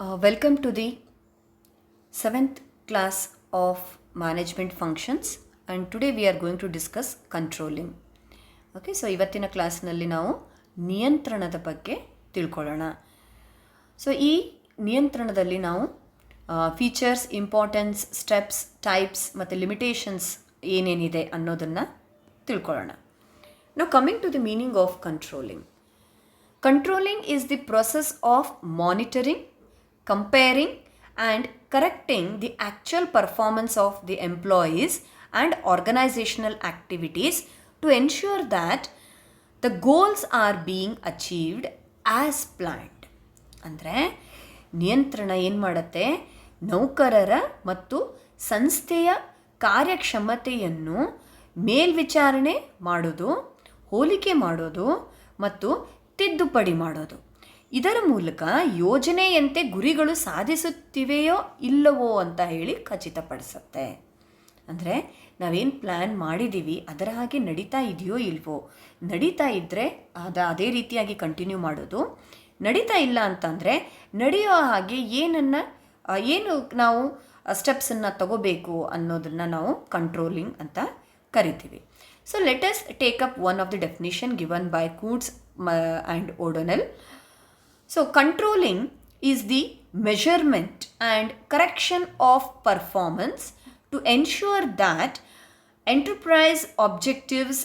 Welcome to the 7th class of management functions, and today we are going to discuss controlling. Okay, so ಇವತ್ತಿನ ಕ್ಲಾಸ್ನಲ್ಲಿ ನಾವು ನಿಯಂತ್ರಣದ ಬಗ್ಗೆ ತಿಳ್ಕೊಳ್ಳೋಣ. ಸೊ ಈ ನಿಯಂತ್ರಣದಲ್ಲಿ ನಾವು ಫೀಚರ್ಸ್, ಇಂಪಾರ್ಟೆನ್ಸ್, ಸ್ಟೆಪ್ಸ್, ಟೈಪ್ಸ್ ಮತ್ತು ಲಿಮಿಟೇಷನ್ಸ್ ಏನೇನಿದೆ ಅನ್ನೋದನ್ನು ತಿಳ್ಕೊಳ್ಳೋಣ. Now coming to the meaning of controlling. Controlling is the process of monitoring, comparing and correcting the actual performance of the employees and organizational activities to ensure that the goals are being achieved as planned. ಅಂದರೆ ನಿಯಂತ್ರಣ ಏನು ಮಾಡುತ್ತೆ, ನೌಕರರ ಮತ್ತು ಸಂಸ್ಥೆಯ ಕಾರ್ಯಕ್ಷಮತೆಯನ್ನು ಮೇಲ್ವಿಚಾರಣೆ ಮಾಡೋದು, ಹೋಲಿಕೆ ಮಾಡೋದು ಮತ್ತು ತಿದ್ದುಪಡಿ ಮಾಡೋದು. ಇದರ ಮೂಲಕ ಯೋಜನೆಯಂತೆ ಗುರಿಗಳು ಸಾಧಿಸುತ್ತಿವೆಯೋ ಇಲ್ಲವೋ ಅಂತ ಹೇಳಿ ಖಚಿತಪಡಿಸುತ್ತೆ. ಅಂದರೆ ನಾವೇನು ಪ್ಲ್ಯಾನ್ ಮಾಡಿದ್ದೀವಿ ಅದರ ಹಾಗೆ ನಡೀತಾ ಇದೆಯೋ ಇಲ್ವೋ, ನಡೀತಾ ಇದ್ದರೆ ಅದೇ ರೀತಿಯಾಗಿ ಕಂಟಿನ್ಯೂ ಮಾಡೋದು, ನಡೀತಾ ಇಲ್ಲ ಅಂತಂದರೆ ನಡೆಯೋ ಹಾಗೆ ಏನು ನಾವು ಸ್ಟೆಪ್ಸನ್ನು ತಗೋಬೇಕು ಅನ್ನೋದನ್ನು ನಾವು ಕಂಟ್ರೋಲಿಂಗ್ ಅಂತ ಕರಿತೀವಿ. So let us take up one of the definition given by Koontz and O'Donnell. So controlling is the measurement and correction of performance to ensure that enterprise objectives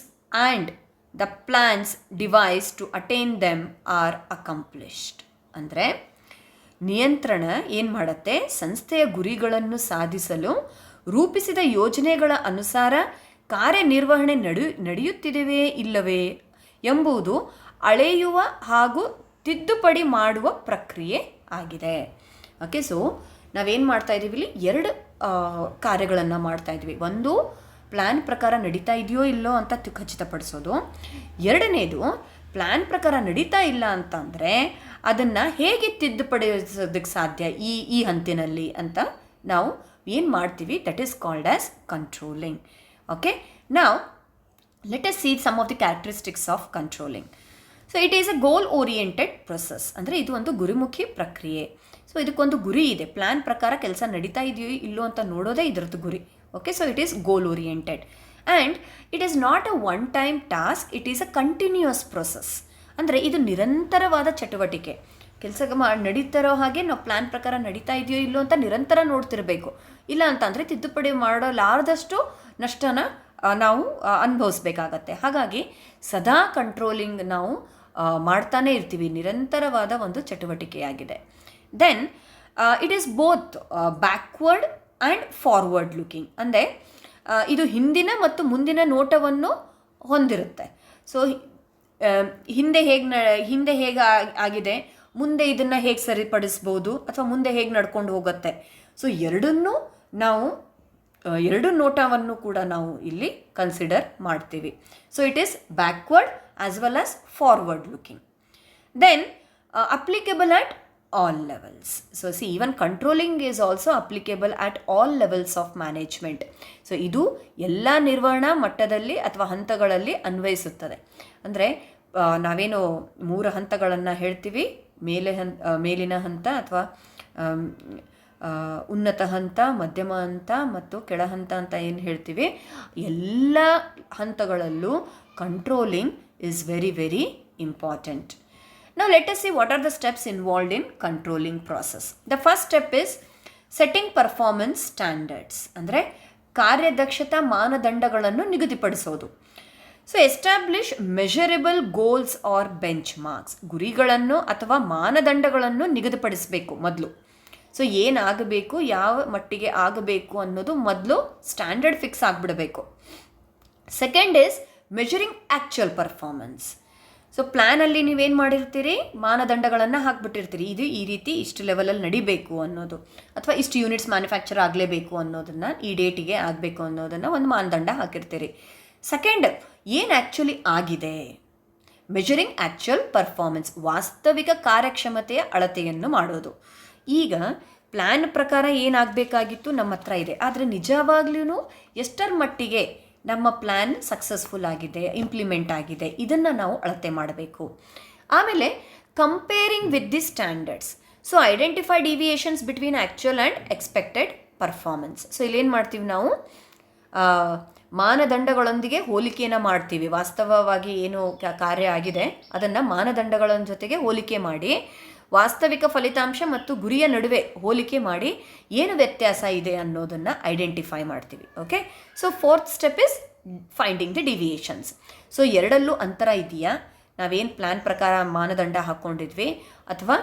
and the plans devised to attain them are accomplished. ಅಂದರೆ ನಿಯಂತ್ರಣ ಏನು ಮಾಡುತ್ತೆ, ಸಂಸ್ಥೆಯ ಗುರಿಗಳನ್ನು ಸಾಧಿಸಲು ರೂಪಿಸಿದ ಯೋಜನೆಗಳ ಅನುಸಾರ ಕಾರ್ಯನಿರ್ವಹಣೆ ನಡೆಯುತ್ತಿದೆಯೇ ಇಲ್ಲವೇ ಎಂಬುದು ಅಳೆಯುವ ಹಾಗೂ ತಿದ್ದುಪಡಿ ಮಾಡುವ ಪ್ರಕ್ರಿಯೆ ಆಗಿದೆ. ಓಕೆ, ಸೊ ನಾವೇನು ಮಾಡ್ತಾ ಇದ್ದೀವಿ, ಇಲ್ಲಿ ಎರಡು ಕಾರ್ಯಗಳನ್ನು ಮಾಡ್ತಾ ಇದ್ವಿ. ಒಂದು ಪ್ಲ್ಯಾನ್ ಪ್ರಕಾರ ನಡೀತಾ ಇದೆಯೋ ಇಲ್ಲೋ ಅಂತ ಖಚಿತಪಡಿಸೋದು. ಎರಡನೇದು ಪ್ಲ್ಯಾನ್ ಪ್ರಕಾರ ನಡೀತಾ ಇಲ್ಲ ಅಂತಂದರೆ ಅದನ್ನು ಹೇಗೆ ತಿದ್ದುಪಡಿಸೋದಕ್ಕೆ ಸಾಧ್ಯ ಈ ಹಂತಿನಲ್ಲಿ ಅಂತ ನಾವು ಏನು ಮಾಡ್ತೀವಿ, that is called as controlling. Okay, ನಾವು let us see some of the characteristics of controlling. So it is a goal oriented process. ಅಂದರೆ ಇದು ಒಂದು ಗುರಿಮುಖಿ ಪ್ರಕ್ರಿಯೆ. ಸೊ ಇದಕ್ಕೊಂದು ಗುರಿ ಇದೆ, ಪ್ಲ್ಯಾನ್ ಪ್ರಕಾರ ಕೆಲಸ ನಡೀತಾ ಇದೆಯೋ ಇಲ್ಲೋ ಅಂತ ನೋಡೋದೇ ಇದರದ್ದು ಗುರಿ. Okay, so it is goal oriented and it is not a one time task, it is a continuous process. ಅಂದರೆ ಇದು ನಿರಂತರವಾದ ಚಟುವಟಿಕೆ. ಕೆಲಸ ನಡೀತಿರೋ ಹಾಗೆ ನಾವು ಪ್ಲ್ಯಾನ್ ಪ್ರಕಾರ ನಡೀತಾ ಇದೆಯೋ ಇಲ್ಲೋ ಅಂತ ನಿರಂತರ ನೋಡ್ತಿರಬೇಕು. ಇಲ್ಲ ಅಂತಂದರೆ ತಿದ್ದುಪಡಿ ಮಾಡಲಾರದಷ್ಟು ನಷ್ಟನ ನಾವು ಅನುಭವಿಸ್ಬೇಕಾಗತ್ತೆ. ಹಾಗಾಗಿ ಸದಾ ಕಂಟ್ರೋಲಿಂಗ್ ನಾವು ಮಾಡ್ತಾನೆ ಇರ್ತೀವಿ, ನಿರಂತರವಾದ ಒಂದು ಚಟುವಟಿಕೆಯಾಗಿದೆ. Then it is both backward and forward looking. ಅಂದರೆ ಇದು ಹಿಂದಿನ ಮತ್ತು ಮುಂದಿನ ನೋಟವನ್ನು ಹೊಂದಿರುತ್ತೆ. ಸೊ ಹಿಂದೆ ಹೇಗೆ ಆಗಿದೆ, ಮುಂದೆ ಇದನ್ನು ಹೇಗೆ ಸರಿಪಡಿಸ್ಬೋದು ಅಥವಾ ಮುಂದೆ ಹೇಗೆ ನಡ್ಕೊಂಡು ಹೋಗುತ್ತೆ. ಸೊ ಎರಡು ನೋಟವನ್ನು ಕೂಡ ನಾವು ಇಲ್ಲಿ ಕನ್ಸಿಡರ್ ಮಾಡ್ತೀವಿ. So it is backward as well as forward looking. Then applicable at all levels. So even controlling is also applicable at all levels of management. So ಇದು ಎಲ್ಲ ನಿರ್ವಹಣಾ ಮಟ್ಟದಲ್ಲಿ ಅಥವಾ ಹಂತಗಳಲ್ಲಿ ಅನ್ವಯಿಸುತ್ತದೆ. ಅಂದರೆ ನಾವೇನು 3 ಹಂತಗಳನ್ನು ಹೇಳ್ತೀವಿ, ಮೇಲಿನ ಹಂತ ಅಥವಾ ಉನ್ನತ ಹಂತ, ಮಧ್ಯಮ ಹಂತ ಮತ್ತು ಕೆಳ ಹಂತ ಅಂತ ಏನು ಹೇಳ್ತೀವಿ, ಎಲ್ಲ ಹಂತಗಳಲ್ಲೂ controlling is very very important. Now let us see what are the steps involved in controlling process. The first step is setting performance standards. ಅಂದರೆ ಕಾರ್ಯದಕ್ಷತಾ ಮಾನದಂಡಗಳನ್ನು ನಿಗದಿಪಡಿಸೋದು. So establish measurable goals or benchmarks. ಗುರಿಗಳನ್ನು ಅಥವಾ ಮಾನದಂಡಗಳನ್ನು ನಿಗದಿಪಡಿಸಬೇಕು ಮೊದಲು. So ಏನಾಗಬೇಕು, ಯಾವ ಮಟ್ಟಿಗೆ ಆಗಬೇಕು ಅನ್ನೋದು ಮೊದಲು ಸ್ಟ್ಯಾಂಡರ್ಡ್ ಫಿಕ್ಸ್ ಆಗಿಬಿಡಬೇಕು. Second is measuring actual performance. So ಪ್ಲ್ಯಾನಲ್ಲಿ ನೀವೇನು ಮಾಡಿರ್ತೀರಿ, ಮಾನದಂಡಗಳನ್ನು ಹಾಕ್ಬಿಟ್ಟಿರ್ತೀರಿ, ಇದು ಈ ರೀತಿ ಇಷ್ಟು ಲೆವೆಲಲ್ಲಿ ನಡಿಬೇಕು ಅನ್ನೋದು, ಅಥವಾ ಇಷ್ಟು ಯೂನಿಟ್ಸ್ ಮ್ಯಾನುಫ್ಯಾಕ್ಚರ್ ಆಗಲೇಬೇಕು ಅನ್ನೋದನ್ನು, ಈ ಡೇಟಿಗೆ ಆಗಬೇಕು ಅನ್ನೋದನ್ನು ಒಂದು ಮಾನದಂಡ ಹಾಕಿರ್ತೀರಿ. ಸೆಕೆಂಡ್, ಏನು ಆ್ಯಕ್ಚುಲಿ ಆಗಿದೆ, ಮೆಷರಿಂಗ್ ಆ್ಯಕ್ಚುಯಲ್ ಪರ್ಫಾರ್ಮೆನ್ಸ್, ವಾಸ್ತವಿಕ ಕಾರ್ಯಕ್ಷಮತೆಯ ಅಳತೆಯನ್ನು ಮಾಡೋದು. ಈಗ ಪ್ಲ್ಯಾನ್ ಪ್ರಕಾರ ಏನಾಗಬೇಕಾಗಿತ್ತು ನಮ್ಮ ಹತ್ರ ಇದೆ, ಆದರೆ ನಿಜವಾಗ್ಲೂ ಎಷ್ಟರ ಮಟ್ಟಿಗೆ ನಮ್ಮ ಪ್ಲ್ಯಾನ್ ಸಕ್ಸಸ್ಫುಲ್ ಆಗಿದೆ, ಇಂಪ್ಲಿಮೆಂಟ್ ಆಗಿದೆ, ಇದನ್ನು ನಾವು ಅಳತೆ ಮಾಡಬೇಕು. ಆಮೇಲೆ comparing with the standards. So identify deviations between actual and expected performance. So ಇಲ್ಲೇನು ಮಾಡ್ತೀವಿ ನಾವು, ಮಾನದಂಡಗಳೊಂದಿಗೆ ಹೋಲಿಕೆಯನ್ನು ಮಾಡ್ತೀವಿ. ವಾಸ್ತವವಾಗಿ ಏನು ಕಾರ್ಯ ಆಗಿದೆ ಅದನ್ನು ಮಾನದಂಡಗಳ ಜೊತೆಗೆ ಹೋಲಿಕೆ ಮಾಡಿ ವಾಸ್ತವಿಕ ಫಲಿತಾಂಶ ಮತ್ತು ಗುರಿಯ ನಡುವೆ ಹೋಲಿಕೆ ಮಾಡಿ ಏನು ವ್ಯತ್ಯಾಸ ಇದೆ ಅನ್ನೋದನ್ನು ಐಡೆಂಟಿಫೈ ಮಾಡ್ತೀವಿ. Okay, so fourth step is finding the deviations. So ಎರಡಲ್ಲೂ ಅಂತರ ಇದೆಯಾ, ನಾವೇನು ಪ್ಲ್ಯಾನ್ ಪ್ರಕಾರ ಮಾನದಂಡ ಹಾಕ್ಕೊಂಡಿದ್ವಿ ಅಥವಾ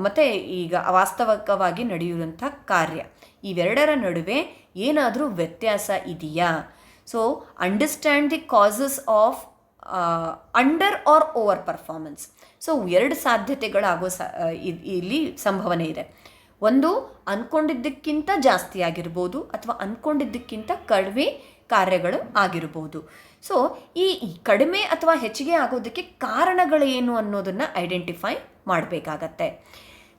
ಮತ್ತು ಈಗ ವಾಸ್ತವಿಕವಾಗಿ ನಡೆಯುವಂಥ ಕಾರ್ಯ, ಇವೆರಡರ ನಡುವೆ ಏನಾದರೂ ವ್ಯತ್ಯಾಸ ಇದೆಯಾ. So understand the causes of under or over performance. So ಎರಡು ಸಾಧ್ಯತೆಗಳಾಗೋ ಇಲ್ಲಿ ಸಂಭವನೆ ಇದೆ. ಒಂದು, ಅಂದ್ಕೊಂಡಿದ್ದಕ್ಕಿಂತ ಜಾಸ್ತಿ ಆಗಿರ್ಬೋದು ಅಥವಾ ಅಂದ್ಕೊಂಡಿದ್ದಕ್ಕಿಂತ ಕಡಿಮೆ ಕಾರ್ಯಗಳು ಆಗಿರ್ಬೋದು. ಸೊ ಈ ಕಡಿಮೆ ಅಥವಾ ಹೆಚ್ಚಿಗೆ ಆಗೋದಕ್ಕೆ ಕಾರಣಗಳೇನು ಅನ್ನೋದನ್ನು ಐಡೆಂಟಿಫೈ ಮಾಡಬೇಕಾಗತ್ತೆ.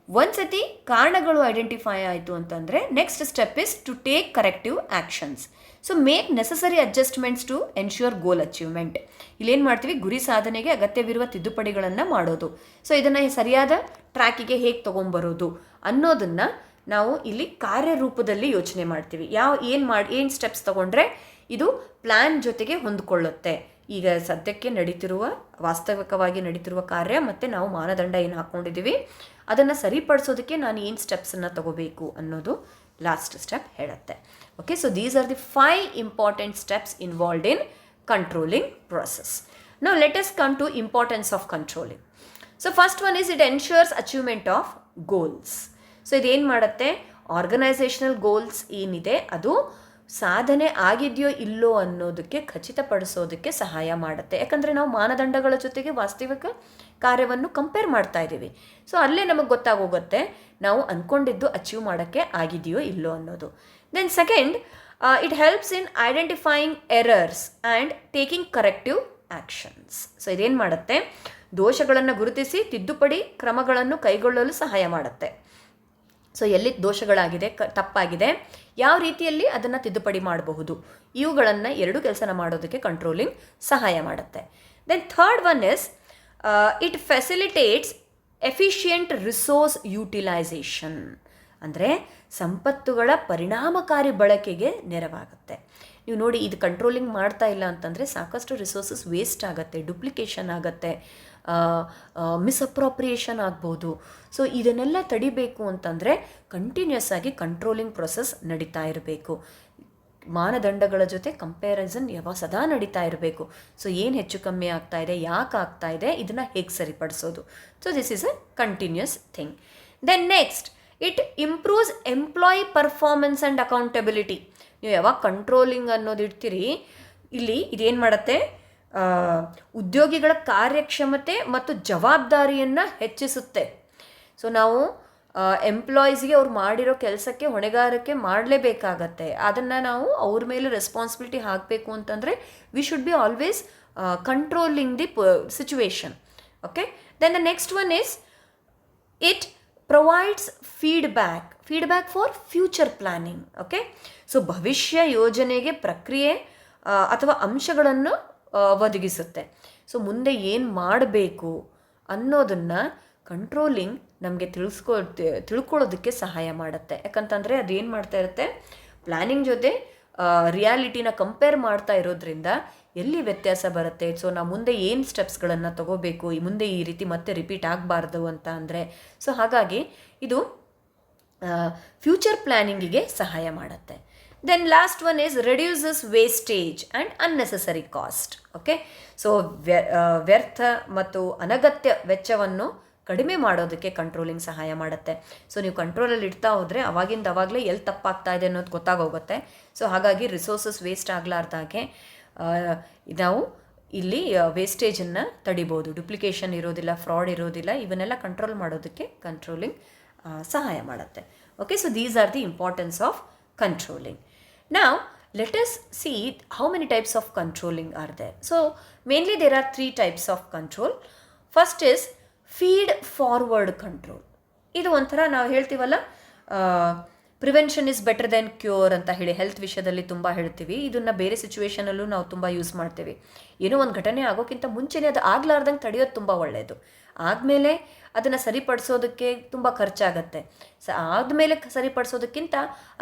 ಒಂದ್ಸತಿ ಕಾರಣಗಳು ಐಡೆಂಟಿಫೈ ಆಯಿತು ಅಂತಂದರೆ next step is to take corrective actions. So make necessary adjustments to ensure goal achievement. ಇಲ್ಲೇನು ಮಾಡ್ತೀವಿ, ಗುರಿ ಸಾಧನೆಗೆ ಅಗತ್ಯವಿರುವ ತಿದ್ದುಪಡಿಗಳನ್ನು ಮಾಡೋದು. ಸೊ ಇದನ್ನು ಸರಿಯಾದ ಟ್ರ್ಯಾಕಿಗೆ ಹೇಗೆ ತೊಗೊಂಬರೋದು ಅನ್ನೋದನ್ನು ನಾವು ಇಲ್ಲಿ ಕಾರ್ಯರೂಪದಲ್ಲಿ ಯೋಚನೆ ಮಾಡ್ತೀವಿ. ಏನು ಸ್ಟೆಪ್ಸ್ ತೊಗೊಂಡ್ರೆ ಇದು ಪ್ಲ್ಯಾನ್ ಜೊತೆಗೆ ಹೊಂದಿಕೊಳ್ಳುತ್ತೆ. ಈಗ ಸದ್ಯಕ್ಕೆ ವಾಸ್ತವಿಕವಾಗಿ ನಡೀತಿರುವ ಕಾರ್ಯ ಮತ್ತು ನಾವು ಮಾನದಂಡ ಏನು ಹಾಕ್ಕೊಂಡಿದ್ದೀವಿ ಅದನ್ನು ಸರಿಪಡಿಸೋದಕ್ಕೆ ನಾನು ಏನು ಸ್ಟೆಪ್ಸನ್ನು ತಗೋಬೇಕು ಅನ್ನೋದು ಲಾಸ್ಟ್ ಸ್ಟೆಪ್ ಹೇಳುತ್ತೆ. Okay, so these are the 5 important steps involved in controlling process. Now let us come to importance of controlling. So first one is it ensures achievement of goals. So ಇದೇನು ಮಾಡುತ್ತೆ, organizational goals ಏನಿದೆ ಅದು ಸಾಧನೆ ಆಗಿದೆಯೋ ಇಲ್ಲೋ ಅನ್ನೋದಕ್ಕೆ ಖಚಿತಪಡಿಸೋದಕ್ಕೆ ಸಹಾಯ ಮಾಡುತ್ತೆ. ಯಾಕಂದರೆ ನಾವು ಮಾನದಂಡಗಳ ಜೊತೆಗೆ ವಾಸ್ತವಿಕ ಕಾರ್ಯವನ್ನು ಕಂಪೇರ್ ಮಾಡ್ತಾ ಇದ್ದೀವಿ. ಸೊ ಅಲ್ಲೇ ನಮಗೆ ಗೊತ್ತಾಗೋಗುತ್ತೆ ನಾವು ಅಂದ್ಕೊಂಡಿದ್ದು ಅಚೀವ್ ಮಾಡೋಕ್ಕೆ ಆಗಿದೆಯೋ ಇಲ್ಲೋ ಅನ್ನೋದು. Then second, it helps in identifying errors and taking corrective actions. So ಇದೇನು ಮಾಡುತ್ತೆ, ದೋಷಗಳನ್ನು ಗುರುತಿಸಿ ತಿದ್ದುಪಡಿ ಕ್ರಮಗಳನ್ನು ಕೈಗೊಳ್ಳಲು ಸಹಾಯ ಮಾಡುತ್ತೆ. ಸೊ ಎಲ್ಲಿ ದೋಷಗಳಾಗಿದೆ, ತಪ್ಪಾಗಿದೆ, ಯಾವ ರೀತಿಯಲ್ಲಿ ಅದನ್ನು ತಿದ್ದುಪಡಿ ಮಾಡಬಹುದು, ಇವುಗಳನ್ನು ಎರಡು ಕೆಲಸನ ಮಾಡೋದಕ್ಕೆ ಕಂಟ್ರೋಲಿಂಗ್ ಸಹಾಯ ಮಾಡುತ್ತೆ. Then third one is it facilitates efficient resource utilisation. ಅಂದರೆ ಸಂಪತ್ತುಗಳ ಪರಿಣಾಮಕಾರಿ ಬಳಕೆಗೆ ನೆರವಾಗುತ್ತೆ. ನೀವು ನೋಡಿ, ಇದು ಕಂಟ್ರೋಲಿಂಗ್ ಮಾಡ್ತಾ ಇಲ್ಲ ಅಂತಂದರೆ ಸಾಕಷ್ಟು ರಿಸೋರ್ಸಸ್ ವೇಸ್ಟ್ ಆಗುತ್ತೆ, ಡುಪ್ಲಿಕೇಶನ್ ಆಗುತ್ತೆ, ಮಿಸ್ಅಪ್ರಾಪ್ರಿಯೇಷನ್ ಆಗ್ಬೋದು. ಸೊ ಇದನ್ನೆಲ್ಲ ತಡಿಬೇಕು ಅಂತಂದರೆ ಕಂಟಿನ್ಯೂಸ್ ಆಗಿ ಕಂಟ್ರೋಲಿಂಗ್ ಪ್ರೊಸೆಸ್ ನಡೀತಾ ಇರಬೇಕು. ಮಾನದಂಡಗಳ ಜೊತೆ ಕಂಪ್ಯಾರಿಸನ್ ಸದಾ ನಡೀತಾ ಇರಬೇಕು. ಸೊ ಏನು ಹೆಚ್ಚು ಕಮ್ಮಿ ಆಗ್ತಾ ಇದೆ, ಯಾಕೆ ಆಗ್ತಾ ಇದೆ, ಇದನ್ನು ಹೇಗೆ ಸರಿಪಡಿಸೋದು. So this is a continuous thing. Then next, it improves employee performance and accountability. ನೀವು ಯಾವಾಗ ಕಂಟ್ರೋಲಿಂಗ್ ಅನ್ನೋದು ಇಡ್ತೀರಿ, ಇಲ್ಲಿ ಇದೇನು ಮಾಡುತ್ತೆ, ಉದ್ಯೋಗಿಗಳ ಕಾರ್ಯಕ್ಷಮತೆ ಮತ್ತು ಜವಾಬ್ದಾರಿಯನ್ನು ಹೆಚ್ಚಿಸುತ್ತೆ. ಸೊ ನಾವು ಎಂಪ್ಲಾಯೀಸ್ಗೆ ಅವ್ರು ಮಾಡಿರೋ ಕೆಲಸಕ್ಕೆ ಹೊಣೆಗಾರಿಕೆ ಮಾಡಲೇಬೇಕಾಗತ್ತೆ. ಅದನ್ನು ನಾವು ಅವ್ರ ಮೇಲೆ ರೆಸ್ಪಾನ್ಸಿಬಿಲಿಟಿ ಹಾಕಬೇಕು ಅಂತಂದರೆ we should be always controlling the situation. Okay, then the next one is it provides feedback for future planning. Okay, so ಭವಿಷ್ಯ ಯೋಜನೆಗೆ ಪ್ರಕ್ರಿಯೆ ಅಥವಾ ಅಂಶಗಳನ್ನು ಒದಗಿಸುತ್ತೆ. ಸೊ ಮುಂದೆ ಏನು ಮಾಡಬೇಕು ಅನ್ನೋದನ್ನು ಕಂಟ್ರೋಲಿಂಗ್ ನಮಗೆ ತಿಳ್ಕೊಳ್ಳೋದಕ್ಕೆ ಸಹಾಯ ಮಾಡುತ್ತೆ. ಯಾಕಂತಂದರೆ ಅದೇನು ಮಾಡ್ತಾ ಇರುತ್ತೆ, ಪ್ಲ್ಯಾನಿಂಗ್ ಜೊತೆ ರಿಯಾಲಿಟಿನ ಕಂಪೇರ್ ಮಾಡ್ತಾ ಇರೋದ್ರಿಂದ ಎಲ್ಲಿ ವ್ಯತ್ಯಾಸ ಬರುತ್ತೆ. ಸೊ ನಾವು ಮುಂದೆ ಏನು ಸ್ಟೆಪ್ಸ್ಗಳನ್ನು ತಗೋಬೇಕು, ಮುಂದೆ ಈ ರೀತಿ ಮತ್ತೆ ರಿಪೀಟ್ ಆಗಬಾರ್ದು ಅಂತ ಅಂದರೆ. ಸೊ ಹಾಗಾಗಿ ಇದು ಫ್ಯೂಚರ್ ಪ್ಲ್ಯಾನಿಂಗಿಗೆ ಸಹಾಯ ಮಾಡುತ್ತೆ. Then last one is reduces wastage and unnecessary cost. Okay, so ವ್ಯರ್ಥ ಮತ್ತು ಅನಗತ್ಯ ವೆಚ್ಚವನ್ನು ಕಡಿಮೆ ಮಾಡೋದಕ್ಕೆ ಕಂಟ್ರೋಲಿಂಗ್ ಸಹಾಯ ಮಾಡುತ್ತೆ. ಸೊ ನೀವು ಕಂಟ್ರೋಲಲ್ಲಿ ಇಡ್ತಾ ಹೋದರೆ ಅವಾಗಲೇ ಎಲ್ಲಿ ತಪ್ಪಾಗ್ತಾ ಇದೆ ಅನ್ನೋದು ಗೊತ್ತಾಗೋಗುತ್ತೆ. ಸೊ ಹಾಗಾಗಿ ರಿಸೋರ್ಸಸ್ ವೇಸ್ಟ್ ಆಗಲಾರ್ದಾಗೆ ನಾವು ಇಲ್ಲಿ ವೇಸ್ಟೇಜನ್ನು ತಡಿಬೋದು. ಡುಪ್ಲಿಕೇಶನ್ ಇರೋದಿಲ್ಲ, ಫ್ರಾಡ್ ಇರೋದಿಲ್ಲ. ಇವನ್ನೆಲ್ಲ ಕಂಟ್ರೋಲ್ ಮಾಡೋದಕ್ಕೆ ಕಂಟ್ರೋಲಿಂಗ್ ಸಹಾಯ ಮಾಡುತ್ತೆ. Okay, so these are the importance of controlling. Now let us see how many types of controlling are there. So mainly there are 3 types of control. First is feed forward control. ಇದು ಒಂಥರ ನಾವು ಹೇಳ್ತೀವಲ್ಲ, prevention is better then cure ಅಂತ ಹೇಳಿ health ವಿಷಯದಲ್ಲಿ ತುಂಬ ಹೇಳ್ತೀವಿ. ಇದನ್ನು ಬೇರೆ ಸಿಚುವೇಷನಲ್ಲೂ ನಾವು ತುಂಬ ಯೂಸ್ ಮಾಡ್ತೀವಿ. ಏನೋ ಒಂದು ಘಟನೆ ಆಗೋಕ್ಕಿಂತ ಮುಂಚೆನೇ ಅದು ಆಗ್ಲಾರ್ದಂಗೆ ತಡೆಯೋದು ತುಂಬ ಒಳ್ಳೆಯದು. ಆದಮೇಲೆ ಅದನ್ನು ಸರಿಪಡಿಸೋದಕ್ಕೆ ತುಂಬ ಖರ್ಚಾಗತ್ತೆ. ಆದಮೇಲೆ ಸರಿಪಡಿಸೋದಕ್ಕಿಂತ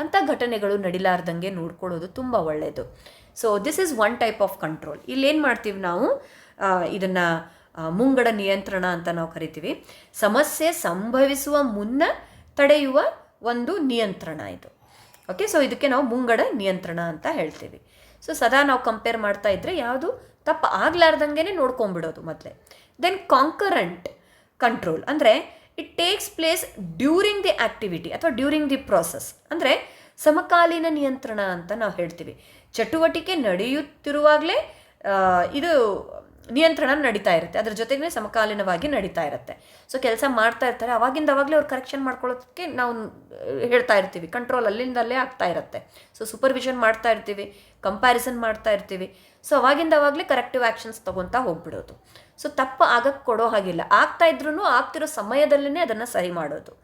ಅಂಥ ಘಟನೆಗಳು ನಡಿಲಾರ್ದಂಗೆ ನೋಡ್ಕೊಳ್ಳೋದು ತುಂಬ ಒಳ್ಳೆಯದು. So this is one type of control. ಇಲ್ಲೇನು ಮಾಡ್ತೀವಿ ನಾವು, ಇದನ್ನು ಮುಂಗಡ ನಿಯಂತ್ರಣ ಅಂತ ನಾವು ಕರಿತೀವಿ. ಸಮಸ್ಯೆ ಸಂಭವಿಸುವ ಮುನ್ನ ತಡೆಯುವ ಒಂದು ನಿಯಂತ್ರಣ ಇದು. ಓಕೆ, ಸೊ ಇದಕ್ಕೆ ನಾವು ಮುಂಗಡ ನಿಯಂತ್ರಣ ಅಂತ ಹೇಳ್ತೀವಿ. ಸೊ ಸದಾ ನಾವು ಕಂಪೇರ್ ಮಾಡ್ತಾ ಇದ್ದರೆ ಯಾವುದು ತಪ್ಪು ಆಗ್ಲಾರ್ದಂಗೆ ನೋಡ್ಕೊಂಬಿಡೋದು ಮೊದಲೇ. ದೆನ್ ಕಾಂಕರೆಂಟ್ ಕಂಟ್ರೋಲ್ ಅಂದರೆ it takes place during the activity ಅಥವಾ ಡ್ಯೂರಿಂಗ್ ದಿ ಪ್ರಾಸೆಸ್. ಅಂದರೆ ಸಮಕಾಲೀನ ನಿಯಂತ್ರಣ ಅಂತ ನಾವು ಹೇಳ್ತೀವಿ. ಚಟುವಟಿಕೆ ನಡೆಯುತ್ತಿರುವಾಗಲೇ ಇದು ನಿಯಂತ್ರಣ ನಡೀತಾ ಇರುತ್ತೆ, ಅದ್ರ ಜೊತೆಗೆ ಸಮಕಾಲೀನವಾಗಿ ನಡೀತಾ ಇರುತ್ತೆ. ಸೊ ಕೆಲಸ ಮಾಡ್ತಾ ಇರ್ತಾರೆ, ಅವಾಗಲೇ ಅವ್ರು ಕರೆಕ್ಷನ್ ಮಾಡ್ಕೊಳ್ಳೋದಕ್ಕೆ ನಾವು ಹೇಳ್ತಾ ಇರ್ತೀವಿ. ಕಂಟ್ರೋಲ್ ಅಲ್ಲಿಂದಲ್ಲೇ ಆಗ್ತಾ ಇರುತ್ತೆ. ಸೊ ಸೂಪರ್ವಿಷನ್ ಮಾಡ್ತಾ ಇರ್ತೀವಿ, ಕಂಪ್ಯಾರಿಸನ್ ಮಾಡ್ತಾ ಇರ್ತೀವಿ. ಸೊ ಅವಾಗಲೇ ಕರೆಕ್ಟಿವ್ ಆ್ಯಕ್ಷನ್ಸ್ ತೊಗೊತಾ ಹೋಗ್ಬಿಡೋದು. ಸೊ ತಪ್ಪು ಆಗಕ್ಕೆ ಕೊಡೋ ಹಾಗಿಲ್ಲ, ಆಗ್ತಾ ಇದ್ರೂ ಆಗ್ತಿರೋ ಸಮಯದಲ್ಲೇ ಅದನ್ನು ಸರಿ ಮಾಡೋದು.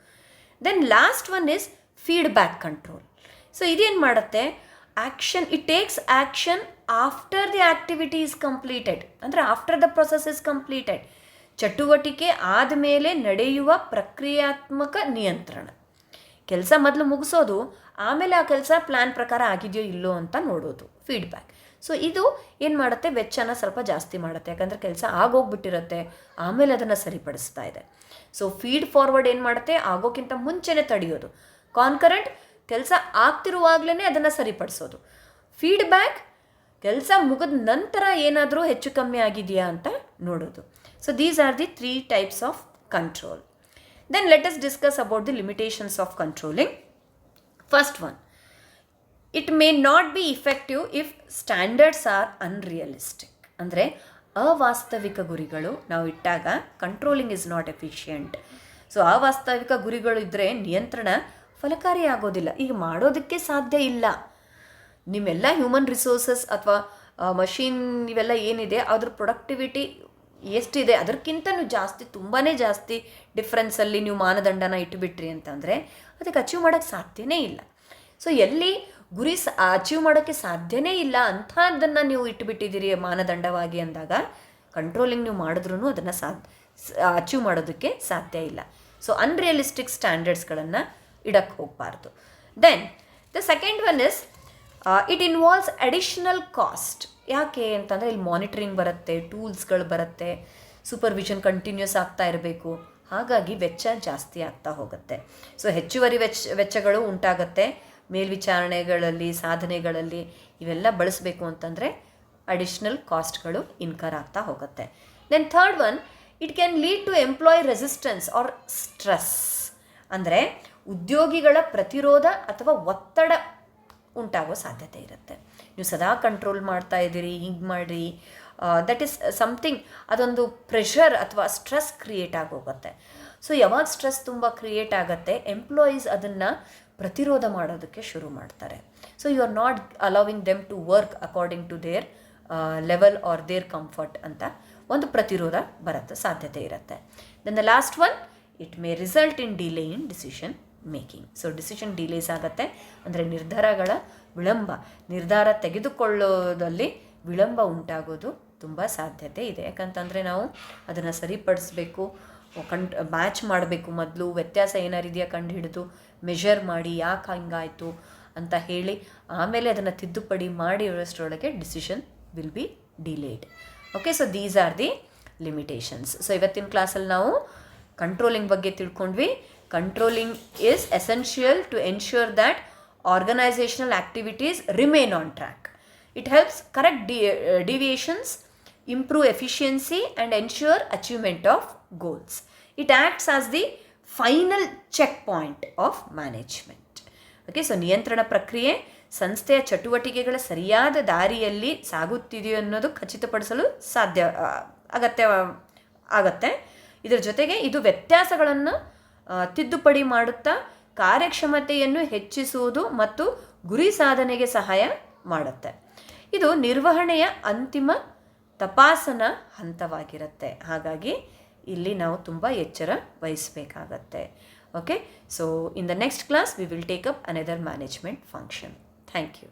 Then last one is feedback control. So ಇದೇನು ಮಾಡುತ್ತೆ, action, it takes action after the activity is completed. ಅಂದರೆ after the process is completed. ಚಟುವಟಿಕೆ ಆದಮೇಲೆ ನಡೆಯುವ ಪ್ರಕ್ರಿಯಾತ್ಮಕ ನಿಯಂತ್ರಣ. ಕೆಲಸ ಮೊದಲು ಮುಗಿಸೋದು, ಆಮೇಲೆ ಆ ಕೆಲಸ ಪ್ಲ್ಯಾನ್ ಪ್ರಕಾರ ಆಗಿದೆಯೋ ಇಲ್ಲೋ ಅಂತ ನೋಡೋದು ಫೀಡ್ಬ್ಯಾಕ್. ಸೊ ಇದು ಏನು ಮಾಡುತ್ತೆ, ವೆಚ್ಚನ ಸ್ವಲ್ಪ ಜಾಸ್ತಿ ಮಾಡುತ್ತೆ. ಯಾಕಂದರೆ ಕೆಲಸ ಆಗೋಗ್ಬಿಟ್ಟಿರುತ್ತೆ, ಆಮೇಲೆ ಅದನ್ನು ಸರಿಪಡಿಸ್ತಾ ಇದೆ. ಸೊ ಫೀಡ್ ಫಾರ್ವರ್ಡ್ ಏನು ಮಾಡುತ್ತೆ, ಆಗೋಕ್ಕಿಂತ ಮುಂಚೆನೇ ತಡೆಯೋದು. ಕಾನ್ಕರೆಂಟ್ ಕೆಲಸ ಆಗ್ತಿರುವಾಗಲೇ ಅದನ್ನು ಸರಿಪಡಿಸೋದು. ಫೀಡ್ಬ್ಯಾಕ್ ಕೆಲಸ ಮುಗಿದ ನಂತರ ಏನಾದರೂ ಹೆಚ್ಚು ಕಮ್ಮಿ ಆಗಿದೆಯಾ ಅಂತ ನೋಡೋದು. So these are the 3 types of control. Then let us discuss about the limitations of controlling. First one, it may not be effective if standards are unrealistic. ಅಂದರೆ ಅವಾಸ್ತವಿಕ ಗುರಿಗಳು ನಾವು ಇಟ್ಟಾಗ controlling is not efficient. So ಅವಾಸ್ತವಿಕ ಗುರಿಗಳು ಇದ್ದರೆ ನಿಯಂತ್ರಣ ಫಲಕಾರಿ ಆಗೋದಿಲ್ಲ. ಈಗ ಮಾಡೋದಕ್ಕೆ ಸಾಧ್ಯ ಇಲ್ಲ. ನಿಮ್ಮೆಲ್ಲ ಹ್ಯೂಮನ್ ರಿಸೋರ್ಸಸ್ ಅಥವಾ ಮಷೀನ್ ಇವೆಲ್ಲ ಏನಿದೆ ಅದ್ರ ಪ್ರೊಡಕ್ಟಿವಿಟಿ ಎಷ್ಟಿದೆ ಅದಕ್ಕಿಂತನೂ ಜಾಸ್ತಿ, ತುಂಬಾ ಜಾಸ್ತಿ ಡಿಫ್ರೆನ್ಸಲ್ಲಿ ನೀವು ಮಾನದಂಡನ ಇಟ್ಟುಬಿಟ್ರಿ ಅಂತಂದರೆ ಅದಕ್ಕೆ ಅಚೀವ್ ಮಾಡೋಕ್ಕೆ ಸಾಧ್ಯನೇ ಇಲ್ಲ. ಸೊ ಎಲ್ಲಿ ಗುರಿ ಅಚೀವ್ ಮಾಡೋಕ್ಕೆ ಸಾಧ್ಯನೇ ಇಲ್ಲ ಅಂಥದ್ದನ್ನು ನೀವು ಇಟ್ಟುಬಿಟ್ಟಿದ್ದೀರಿ ಮಾನದಂಡವಾಗಿ ಅಂದಾಗ ಕಂಟ್ರೋಲಿಂಗ್ ನೀವು ಮಾಡಿದ್ರೂ ಅದನ್ನು ಅಚೀವ್ ಮಾಡೋದಕ್ಕೆ ಸಾಧ್ಯ ಇಲ್ಲ. ಸೊ ಅನ್ರಿಯಲಿಸ್ಟಿಕ್ ಸ್ಟ್ಯಾಂಡರ್ಡ್ಸ್ಗಳನ್ನು ಇಡಕ್ಕೆ ಹೋಗಬಾರ್ದು. Then the second one is it involves additional cost. ಯಾಕೆ ಅಂತಂದರೆ ಇಲ್ಲಿ ಮಾನಿಟರಿಂಗ್ ಬರುತ್ತೆ, ಟೂಲ್ಸ್ಗಳು ಬರುತ್ತೆ, ಸೂಪರ್ವಿಷನ್ ಕಂಟಿನ್ಯೂಸ್ ಆಗ್ತಾ ಇರಬೇಕು. ಹಾಗಾಗಿ ವೆಚ್ಚ ಜಾಸ್ತಿ ಆಗ್ತಾ ಹೋಗುತ್ತೆ. ಸೊ ಹೆಚ್ಚುವರಿ ವೆಚ್ಚಗಳು ಉಂಟಾಗುತ್ತೆ. ಮೇಲ್ವಿಚಾರಣೆಗಳಲ್ಲಿ, ಸಾಧನೆಗಳಲ್ಲಿ ಇವೆಲ್ಲ ಬಳಸಬೇಕು ಅಂತಂದರೆ ಅಡಿಷ್ನಲ್ ಕಾಸ್ಟ್ಗಳು ಇನ್ಕರ್ ಆಗ್ತಾ ಹೋಗುತ್ತೆ. Then third one, it can lead to employee resistance or stress. ಅಂದರೆ ಉದ್ಯೋಗಿಗಳ ಪ್ರತಿರೋಧ ಅಥವಾ ಒತ್ತಡ ಉಂಟಾಗೋ ಸಾಧ್ಯತೆ ಇರುತ್ತೆ. ನೀವು ಸದಾ ಕಂಟ್ರೋಲ್ ಮಾಡ್ತಾ ಇದ್ದೀರಿ, ಹೀಗೆ ಮಾಡಿರಿ, ದಟ್ ಈಸ್ ಸಮಥಿಂಗ್, ಅದೊಂದು ಪ್ರೆಷರ್ ಅಥವಾ ಸ್ಟ್ರೆಸ್ ಕ್ರಿಯೇಟ್ ಆಗೋಗುತ್ತೆ. ಸೊ ಯಾವಾಗ ಸ್ಟ್ರೆಸ್ ತುಂಬ ಕ್ರಿಯೇಟ್ ಆಗುತ್ತೆ, ಎಂಪ್ಲಾಯೀಸ್ ಅದನ್ನು ಪ್ರತಿರೋಧ ಮಾಡೋದಕ್ಕೆ ಶುರು ಮಾಡ್ತಾರೆ. So you are not allowing them to work according to their level or their comfort ಅಂತ ಒಂದು ಪ್ರತಿರೋಧ ಬರುತ್ತೆ, ಸಾಧ್ಯತೆ ಇರುತ್ತೆ. Then the last one, it may result in delay in decision making. So decision delays ಆಗುತ್ತೆ, ಅಂದರೆ ನಿರ್ಧಾರಗಳ ವಿಳಂಬ, ನಿರ್ಧಾರ ತೆಗೆದುಕೊಳ್ಳೋದಲ್ಲಿ ವಿಳಂಬ ಉಂಟಾಗೋದು ತುಂಬ ಸಾಧ್ಯತೆ ಇದೆ. ಯಾಕಂತಂದರೆ ನಾವು ಅದನ್ನು ಸರಿಪಡಿಸ್ಬೇಕು, ಮ್ಯಾಚ್ ಮಾಡಬೇಕು, ಮೊದಲು ವ್ಯತ್ಯಾಸ ಏನಾರಿದೆಯಾ ಕಂಡು ಹಿಡಿದು ಮೆಷರ್ ಮಾಡಿ ಯಾಕೆ ಹಂಗಾಯಿತು ಅಂತ ಹೇಳಿ ಆಮೇಲೆ ಅದನ್ನು ತಿದ್ದುಪಡಿ ಮಾಡಿ ಇರೋಷ್ಟರೊಳಗೆ decision will be delayed. Okay, so these are the limitations. So ಇವತ್ತಿನ ಕ್ಲಾಸಲ್ಲಿ ನಾವು ಕಂಟ್ರೋಲಿಂಗ್ ಬಗ್ಗೆ ತಿಳ್ಕೊಂಡ್ವಿ. Controlling is essential to ensure that organizational activities remain on track. It helps correct deviations, improve efficiency and ensure achievement of goals. It acts as the final checkpoint of management. Okay, so ನಿಯಂತ್ರಣ ಪ್ರಕ್ರಿಯೆ ಸಂಸ್ಥೆಯ ಚಟುವಟಿಕೆಗಳ ಸರಿಯಾದ ದಾರಿಯಲ್ಲಿ ಸಾಗುತ್ತಿದೆಯೋ ಅನ್ನೋದು ಖಚಿತಪಡಿಸಲು ಅಗತ್ಯ ಆಗತ್ತೆ. ಇದರ ಜೊತೆಗೆ ಇದು ವ್ಯತ್ಯಾಸಗಳನ್ನು ತಿದ್ದುಪಡಿ ಮಾಡುತ್ತಾ ಕಾರ್ಯಕ್ಷಮತೆಯನ್ನು ಹೆಚ್ಚಿಸುವುದು ಮತ್ತು ಗುರಿ ಸಾಧನೆಗೆ ಸಹಾಯ ಮಾಡುತ್ತೆ. ಇದು ನಿರ್ವಹಣೆಯ ಅಂತಿಮ ತಪಾಸಣಾ ಹಂತವಾಗಿರುತ್ತೆ. ಹಾಗಾಗಿ ಇಲ್ಲಿ ನಾವು ತುಂಬ ಎಚ್ಚರ ವಹಿಸಬೇಕಾಗತ್ತೆ. Okay, so in the next class we will take up another management function. Thank you.